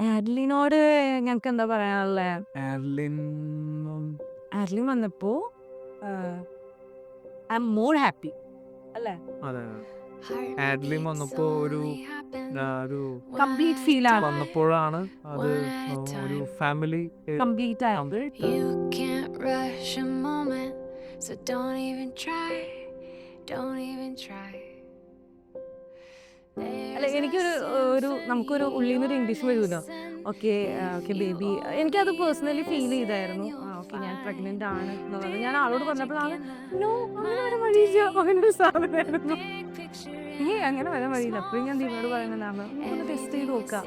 ആഡ്ലിനോട് ഞങ്ങൾക്ക് എന്താ പറയാനുള്ളത്? ആഡ്ലിൻ ആഡ്ലിൻ വന്നപ്പോ ഐ എം മോർ ഹാപ്പി അല്ലേ? അതെ ആഡ്ലിൻ വന്നപ്പോ ഒരു കംപ്ലീറ്റ് ഫീൽ ആണ് വന്നപ്പോഴാണ് അത് ഒരു ഫാമിലി കംപ്ലീറ്റ് ആയത്. You can't rush a moment, so don't even try. Don't even try. അല്ല എനിക്കൊരു നമുക്കൊരു ഉള്ളിൽ നിന്നൊരു ഇംഗ്ലീഷ് വരുമല്ലോ, ഓക്കെ ഓക്കെ ബേബി, എനിക്കത് പേഴ്സണലി ഫീൽ ചെയ്തായിരുന്നു. ഓക്കെ ഞാൻ പ്രഗ്നന്റ് ആണ് എന്നുള്ളത് ഞാൻ ആളോട് പറഞ്ഞപ്പോഴാണ് നോ അങ്ങനെ വരാൻ വഴിയില്ല, അങ്ങനൊരു സാധനമായിരുന്നു. അങ്ങനെ വരാൻ വഴിയില്ല. അപ്പോഴും ഞാൻ ദീപയോട് പറയുന്നതാണ് ഒന്ന് ടെസ്റ്റ് ചെയ്ത് നോക്കാം.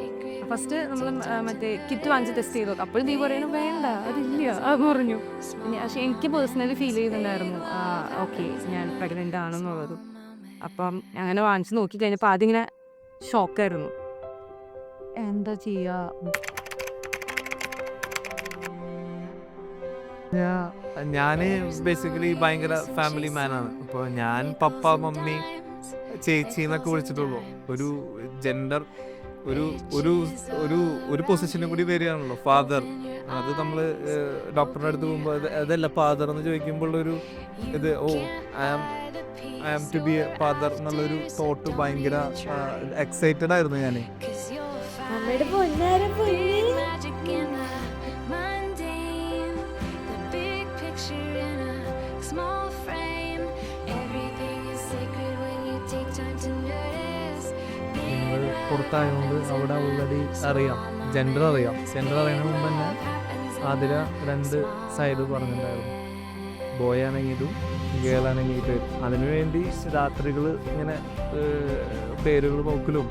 ഫസ്റ്റ് നമ്മൾ മറ്റേ കിറ്റ് വാങ്ങിച്ച് ടെസ്റ്റ് ചെയ്ത് നോക്കാം. അപ്പോഴും ദീപ പറയണു വേണ്ട അതില്ല അത് പറഞ്ഞു. പക്ഷെ എനിക്ക് പേഴ്സണലി ഫീൽ ചെയ്യുന്നുണ്ടായിരുന്നു ഓക്കെ ഞാൻ പ്രഗ്നന്റ് ആണെന്നുള്ളത്. അപ്പം അങ്ങനെ വാങ്ങിച്ച് നോക്കി കഴിഞ്ഞപ്പോൾ ആദ്യം ഇങ്ങനെ ഷോക്കായിരുന്നു, എന്താ ചെയ്യാ. ഞാന് ബേസിക്കലി ഭയങ്കര ഫാമിലി മാനാണ്. അപ്പോൾ ഞാൻ പപ്പ മമ്മി ചേച്ചി എന്നൊക്കെ വിളിച്ചിട്ടുള്ളൂ. ഒരു ജെൻഡർ ഒരു ഒരു ഒരു ഒരു പൊസിഷനും കൂടി വരികയാണല്ലോ ഫാദർ. അത് നമ്മൾ ഡോക്ടറുടെ അടുത്ത് പോകുമ്പോൾ അതല്ല ഫാദർ എന്ന് ചോദിക്കുമ്പോൾ ഒരു ഇത് I am to be a father എന്നുള്ളൊരു തോട്ട് ഭയങ്കര എക്സൈറ്റഡ് ആയിരുന്നു ഞാൻ. അമ്മയുടെ പൊന്നാര പൊന്നേ. Magic in the mundane, the big picture in a small frame. Everything is sacred when you take time to notice. നിങ്ങൾ പുറത്തായതുകൊണ്ട് അവിടെ ഓൾറെഡി അറിയാം, ജെൻഡർ അറിയാം. ജെൻഡർ അറിയുന്നതിന് മുമ്പ് തന്നെ അതിൽ 2 സൈഡ് പറഞ്ഞിട്ടുണ്ടായിരുന്നു, ബോയ് ആണെങ്കിൽ ഇതും ഗേൾ ആണെങ്കിൽ ഇത്. അതിനുവേണ്ടി രാത്രികൾ ഇങ്ങനെ പേരുകൾ നോക്കലും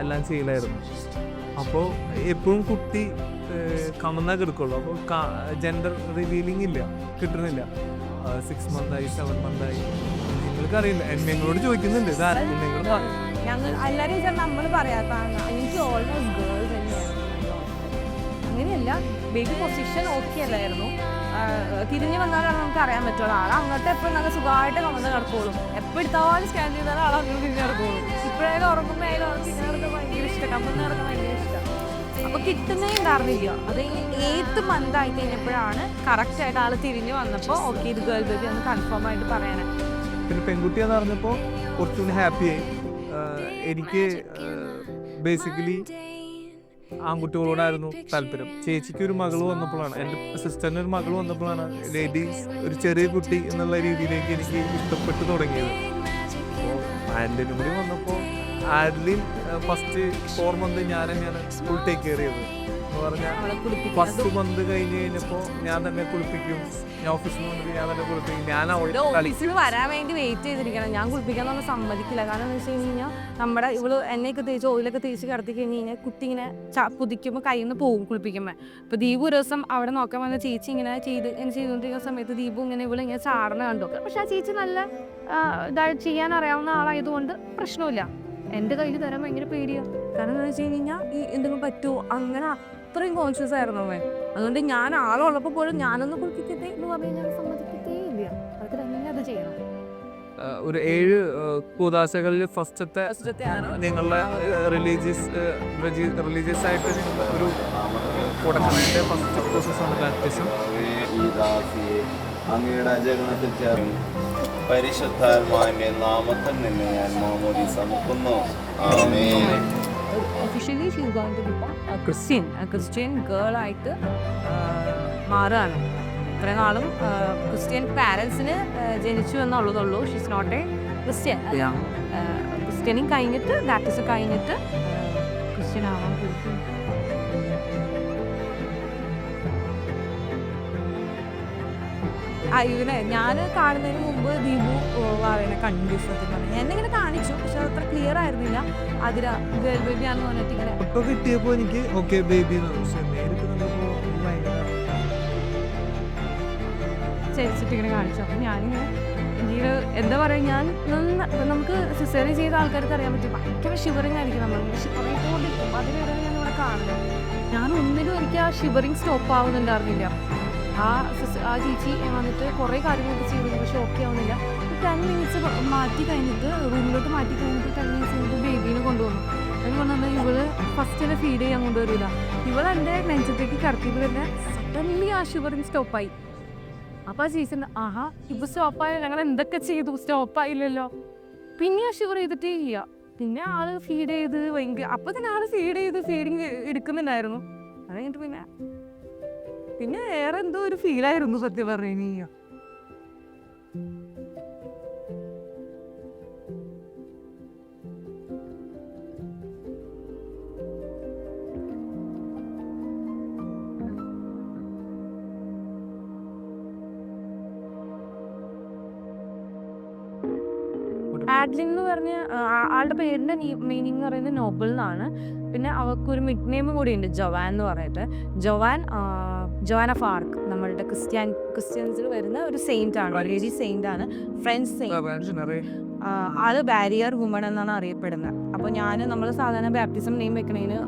എല്ലാം ചെയ്യലായിരുന്നു. അപ്പോൾ എപ്പോഴും കുട്ടി കമന്നാ എടുക്കുള്ളൂ. അപ്പോൾ ജെൻഡർ റിവീലിംഗ് ഇല്ല, കിട്ടുന്നില്ല. 6 മന്തായി 7 മന്തായി നിങ്ങൾക്കറിയില്ല. ഞങ്ങളോട് ചോദിക്കുന്നുണ്ട് ഞങ്ങൾ എല്ലാവരും നമ്മൾ പറയാത്താണ്. എനിക്ക് ഓൾമോസ്റ്റ് ഗേൾസ് തന്നെയായിരുന്നു. അങ്ങനെയല്ല, ബേബി പൊസിഷൻ ഓക്കെ അല്ലായിരുന്നു. തിരിഞ്ഞു വന്നാലാണ് നമുക്ക് അറിയാൻ പറ്റുള്ളൂ. ആളെ അങ്ങോട്ട് എപ്പോഴും നല്ല സുഖമായിട്ട് കമന്ന് കിടക്കോളും. എപ്പോൾ എടുത്താലും സ്കാൻ ചെയ്താലും ആൾ അങ്ങനെ തിരിഞ്ഞ് കിടക്കോളും. ഇപ്പോഴേലും ഉറങ്ങുമ്പോൾ ആയാലും ആൾക്ക് തിരിഞ്ഞ് കിടക്കാൻ ഭയങ്കര ഇഷ്ടം, കമന്ന് കിടക്കാൻ ഭയങ്കര ഇഷ്ടം. അപ്പോൾ കിട്ടുന്നേ ഉണ്ടായിരുന്നില്ല. അത് 8th മന്ത് ആയി കഴിഞ്ഞപ്പോഴാണ് കറക്റ്റായിട്ട് ആൾ തിരിഞ്ഞു വന്നപ്പോൾ ഓക്കെ ഇത് ഗേൾ ബേബി ഒന്ന് കൺഫേം ആയിട്ട് പറയണേ. പിന്നെ പെൺകുട്ടിയെന്ന് പറഞ്ഞപ്പോൾ കുറച്ചുകൂടി ഹാപ്പിയായി. എനിക്ക് ബേസിക്കലി ആൺകുട്ടികളോടായിരുന്നു താല്പര്യം. ചേച്ചിക്ക് ഒരു മകൾ വന്നപ്പോഴാണ്, എൻ്റെ സിസ്റ്ററിന് ഒരു മകൾ വന്നപ്പോഴാണ് ലേഡീസ് ഒരു ചെറിയ കുട്ടി എന്നുള്ള രീതിയിലേക്ക് എനിക്ക് ഇഷ്ടപ്പെട്ടു തുടങ്ങിയത്. ആഡ്ലിനും കൂടി വന്നപ്പോൾ ആഡ്ലിൻ ഫസ്റ്റ് 4 മന്ത് ഞാൻ തന്നെയാണ് ഫുൾ ടേക്ക് കെയർ ചെയ്തത്. എന്ന് പറഞ്ഞാൽ ഫസ്റ്റ് മന്ത് കഴിഞ്ഞ് കഴിഞ്ഞപ്പോൾ ഞാൻ തന്നെ കുളിപ്പിക്കും. ഞാൻ ഓഫീസിൽ വന്നിട്ട് ഞാൻ തന്നെ കുളിപ്പിക്കും. ഞാൻ ഓഫീസിൽ വരാൻ വേണ്ടി വെയിറ്റ് ചെയ്തിരിക്കണം. ഞാൻ കുളിപ്പിക്കാൻ നമ്മൾ സമ്മതിക്കില്ല. കാരണം എന്ന് വെച്ച് കഴിഞ്ഞാൽ നമ്മുടെ ഇവള് എണ്ണയൊക്കെ തേച്ച് ഓയിലൊക്കെ തേച്ച് കിടത്തി കഴിഞ്ഞ് കഴിഞ്ഞാൽ കുട്ടി ഇങ്ങനെ പുതിക്കുമ്പോൾ കയ്യിൽ നിന്ന് പോകും കുളിപ്പിക്കുമ്പോൾ. അപ്പോൾ ദീപു ഒരു ദിവസം അവിടെ നോക്കാൻ വന്ന ചേച്ചി ഇങ്ങനെ ചെയ്തുകൊണ്ടിരിക്കുന്ന സമയത്ത് ദീപു ഇങ്ങനെ ഇവളിങ്ങനെ ചാടണ കണ്ടു. പക്ഷെ ആ ചേച്ചി നല്ല ഇതായിട്ട് ചെയ്യാൻ അറിയാവുന്ന ആളായതുകൊണ്ട് പ്രശ്നമില്ല. എൻ്റെ കയ്യിൽ തരാൻ ഭയങ്കര പേടിയാണ്. കാരണം എന്താണെന്ന് വെച്ച് കഴിഞ്ഞാൽ ഈ എന്തെങ്കിലും പറ്റുമോ അങ്ങനെ അത്രയും കോൺഷ്യസ് ആയിരുന്നു അവൻ. അതുകൊണ്ട് ഞാൻ ആളുള്ളപ്പോൾ പോലും ഞാനൊന്ന് കുളിപ്പിക്കട്ടെ എന്ന് പറഞ്ഞു കഴിഞ്ഞാൽ സമ്മതിക്കത്തേ ഇല്ല. അവർക്ക് തന്നെ അത് ചെയ്യണം. ഒരു 7 കൂദാശകളിൽ ഫസ്റ്റത്തെ നിങ്ങളുടെ റിലീജിയസ് ആയിട്ട് ഒരു കൊടുക്കുന്നതിൻ്റെ ഫസ്റ്റ് പ്രോസസ്സാണ് ബാപ്റ്റിസം. അങ്ങയുടെ അജഗണത്തിൽ ചേർന്ന് പരിശുദ്ധാത്മാവിന്റെ നാമത്തിൽ നിന്ന് ഞാൻ മാമോദീസ മുക്കുന്നു. ആമേൻ. Officially she is going to become Christian girl ആയിട്ട് മാറുകയാണ്. ഇത്രയും നാളും ക്രിസ്ത്യൻ പാരൻസിന് ജനിച്ചു എന്നുള്ളതുള്ളൂ. She is not a Christian. ക്രിസ്ത്യനും കഴിഞ്ഞിട്ട് ബാപ്റ്റിസം കഴിഞ്ഞിട്ട് ക്രിസ്ത്യൻ ആവാൻ പോകും. ഇവനെ ഞാൻ കാണുന്നതിന് മുമ്പ് ദീപു അവനെ കണ്ടു. സത്യം പറഞ്ഞു എന്നെ കാണിച്ചു, പക്ഷെ അത് അത്ര ക്ലിയർ ആയിരുന്നില്ല. അതിര ഗേൾ ബേബി ആണെന്ന് പറഞ്ഞിട്ട് ഇങ്ങനെ ഫോട്ടോ കിട്ടിയപ്പോൾ എനിക്ക് ഓക്കെ ബേബി ചരിച്ചിട്ട് ഇങ്ങനെ കാണിച്ചു. അപ്പം ഞാനിങ്ങനെ എനിക്ക് എന്താ പറയുക, ഞാൻ നമുക്ക് സിസേറിയൻ ചെയ്ത ആൾക്കാർക്ക് അറിയാൻ പറ്റും ഭയങ്കര ഷിവറിങ് ആയിരിക്കും. നമ്മൾ ഷിവറിങ്ങോണ്ടിരിക്കും. അതിനിടെ ഞാൻ ഇവിടെ കാണുന്നത് ഞാൻ ഒന്നിലും എനിക്ക് ആ ഷിവറിങ് സ്റ്റോപ്പ് ആവുന്നുണ്ടായിരുന്നില്ല. ആ ചേച്ചി വന്നിട്ട് കുറേ കാര്യങ്ങളൊക്കെ ചെയ്തിരുന്നു, പക്ഷെ ഓക്കെ ആവുന്നില്ല. 10 മിനിറ്റ്സ് മാറ്റി കഴിഞ്ഞിട്ട് റൂമിലോട്ട് മാറ്റി കഴിഞ്ഞിട്ട് 10 മിനിറ്റ്സ് കഴിഞ്ഞിട്ട് ബേബീനെ കൊണ്ടുവന്നു. എന്ന് പറഞ്ഞാൽ ഇവള് ഫസ്റ്റിനെ ഫീഡ് ചെയ്യാൻ കൊണ്ടുവരില്ല. ഇവൾ എൻ്റെ നെഞ്ചത്തേക്ക് കടത്തിയത് തന്നെ സഡൻലി ആ ഷുഗറിങ് സ്റ്റോപ്പായി. അപ്പോൾ ആ ചേച്ചി ആഹാ ഇപ്പോൾ സ്റ്റോപ്പായ ഞങ്ങൾ എന്തൊക്കെ ചെയ്തു, സ്റ്റോപ്പായില്ലല്ലോ. പിന്നെ ആ ഷുഗർ ചെയ്തിട്ടേ ഇല്ല. പിന്നെ ആള് ഫീഡ് ചെയ്ത് ഭയങ്കര അപ്പോൾ തന്നെ ആള് ഫീഡിങ് എടുക്കുന്നുണ്ടായിരുന്നു. അത് കഴിഞ്ഞിട്ട് പിന്നെ വേറെ എന്തോ ഒരു ഫീലായിരുന്നു സത്യം പറഞ്ഞു കഴിഞ്ഞാൽ. ആഡ്ലിൻ എന്ന് പറഞ്ഞ ആളുടെ പേരിൻ്റെ മീനിങ് എന്ന് പറയുന്നത് നോബിൾ എന്നാണ്. പിന്നെ അവൾക്കൊരു മിഡ് നെയിം കൂടി ഉണ്ട്, ജോവാൻ എന്ന് പറഞ്ഞിട്ട്. ജോവാൻ ഓഫ് ആർക്ക്, നമ്മളുടെ ക്രിസ്ത്യൻസിൽ വരുന്ന ഒരു സെയിൻ്റ് ആണ്, ലേഡി സെയിൻ്റ് ആണ്, ഫ്രഞ്ച് സെയിൻ്റ്. അത് ബാരിയർ വുമൺ എന്നാണ് അറിയപ്പെടുന്നത്. അപ്പോൾ നമ്മൾ സാധാരണ ബാപ്റ്റിസം നെയിം വെക്കണതിന്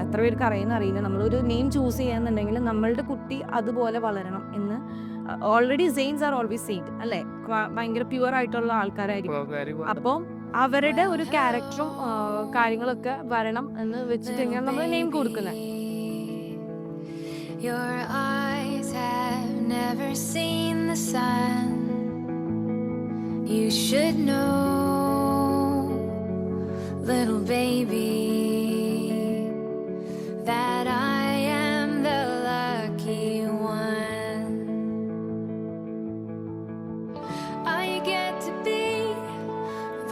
എത്ര പേർക്ക് അറിയില്ല, നമ്മളൊരു നെയിം ചൂസ് ചെയ്യാന്നുണ്ടെങ്കിൽ നമ്മളുടെ കുട്ടി അതുപോലെ വളരണം എന്ന്. Already saints are always saint അല്ലേ, ഭയങ്കര പ്യുവർ ആയിട്ടുള്ള ആൾക്കാരായിരിക്കും. അപ്പോൾ അവരുടെ ഒരു ക്യാരക്ടറും കാര്യങ്ങളൊക്കെ വരണം എന്ന് വെച്ചിട്ട് നമ്മൾ നെയിം കൊടുക്കുന്നത്. Your eyes have never seen the sun. You should know, little baby, that I am the lucky one. I get to be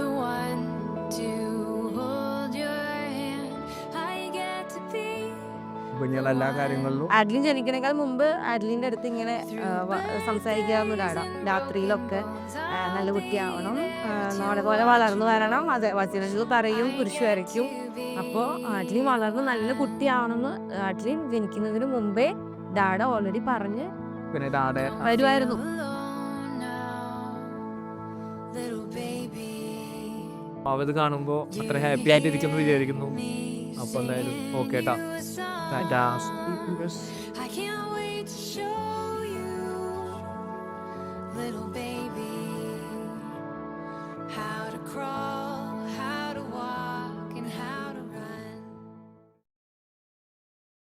the one to hold your hand. I get to be എല്ലാ കാര്യങ്ങളിലും. ആഡ്ലിൻ ജനിക്കണേക്കാൾ മുമ്പ് ആഡ്ലിൻ്റെ അടുത്ത് ഇങ്ങനെ സംസാരിക്കാവുന്ന ഒരാളാണ്. രാത്രിയിലൊക്കെ നല്ല കുട്ടിയാവണം, നമ്മളെ പോലെ വളർന്നു വരണം, അതെ വചനങ്ങൾ പറയും, കുരിശ് വരയ്ക്കും. അപ്പോൾ ആഡ്ലിൻ വളർന്ന് നല്ല കുട്ടിയാവണമെന്ന് ആഡ്ലിൻ ജനിക്കുന്നതിന് മുമ്പേ ഡാഡ ഓൾറെഡി പറഞ്ഞ് പിന്നെ വരുമായിരുന്നു. അവത് കാണുമ്പോൾ അത്ര ഹാപ്പി ആയിട്ടിരിക്കുന്നു വിചാരിക്കുന്നു. അപ്പോൾ എന്തായാലും ഓക്കെ ട്ടാ. I can't wait to show you, little